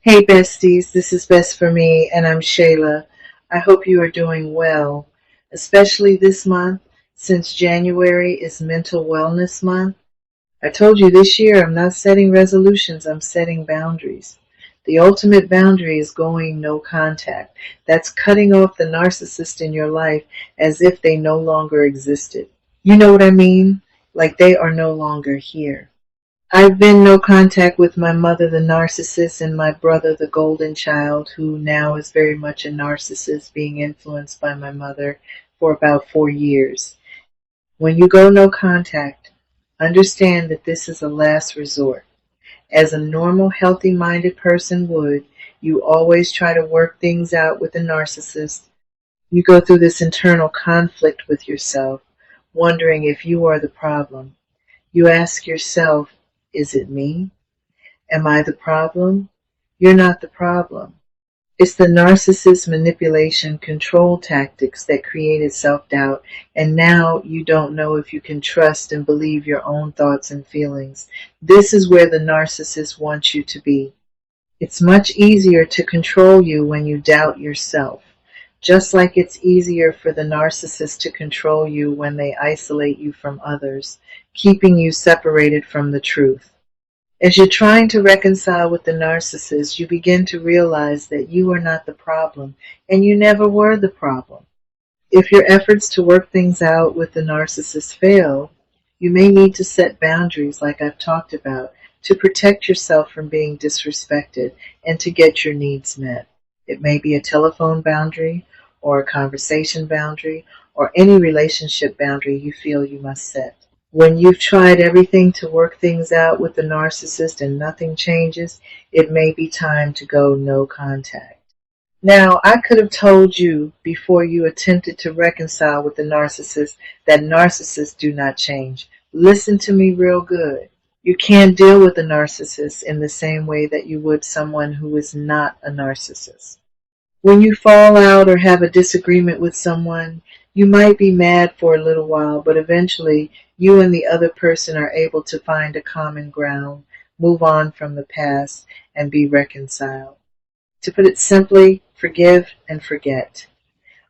Hey besties, this is Best for Me and I'm Shayla. I hope you are doing well, especially this month since January is Mental Wellness Month. I told you this year I'm not setting resolutions, I'm setting boundaries. The ultimate boundary is going no contact. That's cutting off the narcissist in your life as if they no longer existed. You know what I mean? Like they are no longer here. I've been no contact with my mother, the narcissist, and my brother, the golden child, who now is very much a narcissist, being influenced by my mother for about 4 years. When you go no contact, understand that this is a last resort. As a normal, healthy-minded person would, you always try to work things out with the narcissist. You go through this internal conflict with yourself, wondering if you are the problem. You ask yourself, is it me? Am I the problem? You're not the problem. It's the narcissist manipulation control tactics that created self-doubt, and now you don't know if you can trust and believe your own thoughts and feelings. This is where the narcissist wants you to be. It's much easier to control you when you doubt yourself, just like it's easier for the narcissist to control you when they isolate you from others, keeping you separated from the truth. As you're trying to reconcile with the narcissist, you begin to realize that you are not the problem, and you never were the problem. If your efforts to work things out with the narcissist fail, you may need to set boundaries like I've talked about to protect yourself from being disrespected and to get your needs met. It may be a telephone boundary or a conversation boundary or any relationship boundary you feel you must set. When you've tried everything to work things out with the narcissist and nothing changes, it may be time to go no contact. Now, I could have told you before you attempted to reconcile with the narcissist that narcissists do not change. Listen to me real good. You can't deal with a narcissist in the same way that you would someone who is not a narcissist. When you fall out or have a disagreement with someone, you might be mad for a little while, but eventually you and the other person are able to find a common ground, move on from the past, and be reconciled. To put it simply, forgive and forget.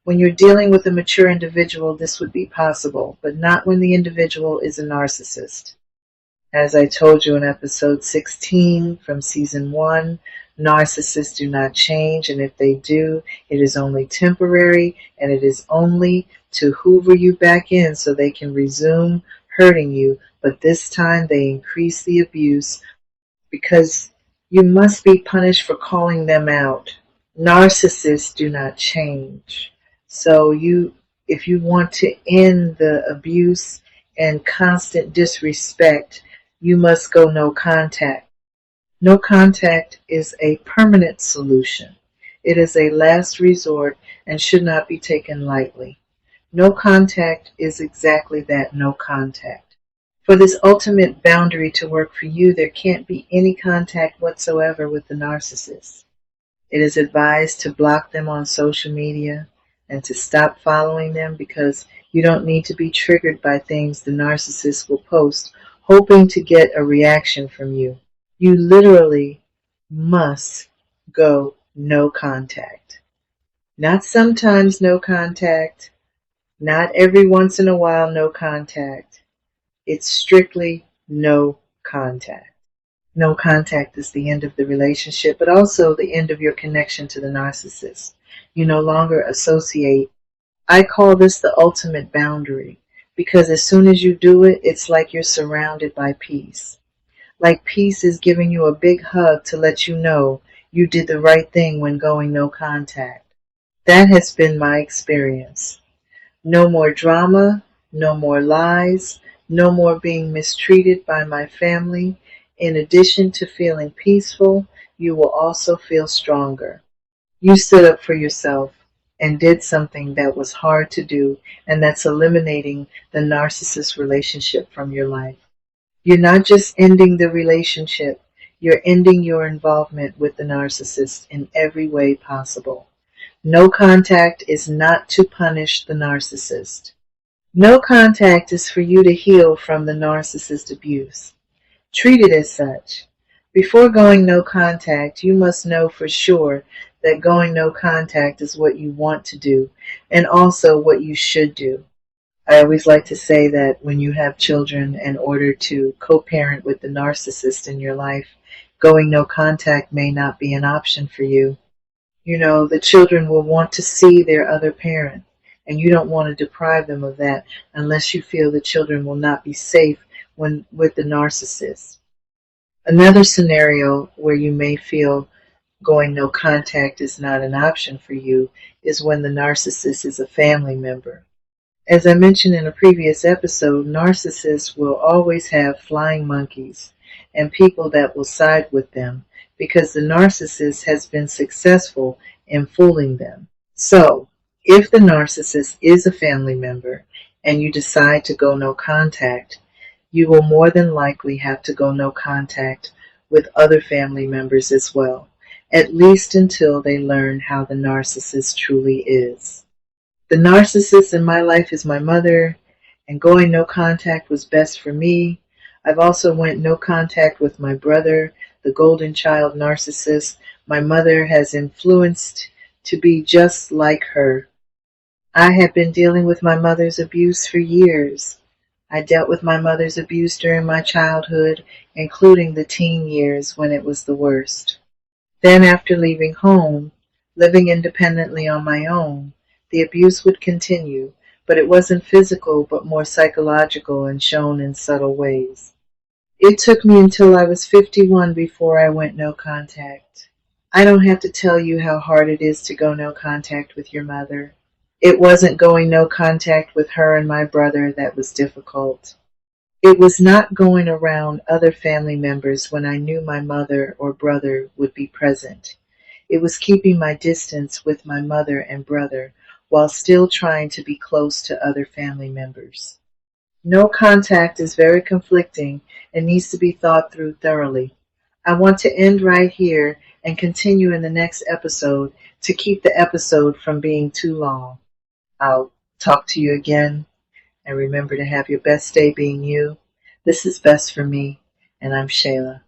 When you're dealing with a mature individual, this would be possible, but not when the individual is a narcissist. As I told you in episode 16 from season 1, narcissists do not change, and if they do, it is only temporary, and it is only to hoover you back in so they can resume hurting you, but this time they increase the abuse because you must be punished for calling them out. Narcissists do not change. So if you want to end the abuse and constant disrespect, you must go no contact. No contact is a permanent solution. It is a last resort and should not be taken lightly. No contact is exactly that, no contact. For this ultimate boundary to work for you, there can't be any contact whatsoever with the narcissist. It is advised to block them on social media and to stop following them because you don't need to be triggered by things the narcissist will post hoping to get a reaction from you. You literally must go no contact. Not sometimes no contact, not every once in a while no contact. It's strictly no contact. No contact is the end of the relationship, but also the end of your connection to the narcissist. You no longer associate. I call this the ultimate boundary because as soon as you do it, it's like you're surrounded by peace. Like peace is giving you a big hug to let you know you did the right thing when going no contact. That has been my experience. No more drama, no more lies, no more being mistreated by my family. In addition to feeling peaceful, you will also feel stronger. You stood up for yourself and did something that was hard to do, and that's eliminating the narcissist relationship from your life. You're not just ending the relationship, you're ending your involvement with the narcissist in every way possible. No contact is not to punish the narcissist. No contact is for you to heal from the narcissist abuse. Treat it as such. Before going no contact, you must know for sure that going no contact is what you want to do and also what you should do. I always like to say that when you have children, in order to co-parent with the narcissist in your life, going no contact may not be an option for you. You know, the children will want to see their other parent, and you don't want to deprive them of that unless you feel the children will not be safe when with the narcissist. Another scenario where you may feel going no contact is not an option for you is when the narcissist is a family member. As I mentioned in a previous episode, narcissists will always have flying monkeys and people that will side with them because the narcissist has been successful in fooling them. So, if the narcissist is a family member and you decide to go no contact, you will more than likely have to go no contact with other family members as well, at least until they learn how the narcissist truly is. The narcissist in my life is my mother, and going no contact was best for me. I've also went no contact with my brother, the golden child narcissist. My mother has influenced to be just like her. I have been dealing with my mother's abuse for years. I dealt with my mother's abuse during my childhood, including the teen years when it was the worst. Then after leaving home, living independently on my own, the abuse would continue, but it wasn't physical but more psychological and shown in subtle ways. It took me until I was 51 before I went no contact. I don't have to tell you how hard it is to go no contact with your mother. It wasn't going no contact with her and my brother that was difficult. It was not going around other family members when I knew my mother or brother would be present. It was keeping my distance with my mother and brother while still trying to be close to other family members. No contact is very conflicting and needs to be thought through thoroughly. I want to end right here and continue in the next episode to keep the episode from being too long. I'll talk to you again, and remember to have your best day being you. This is Best for Me, and I'm Shayla.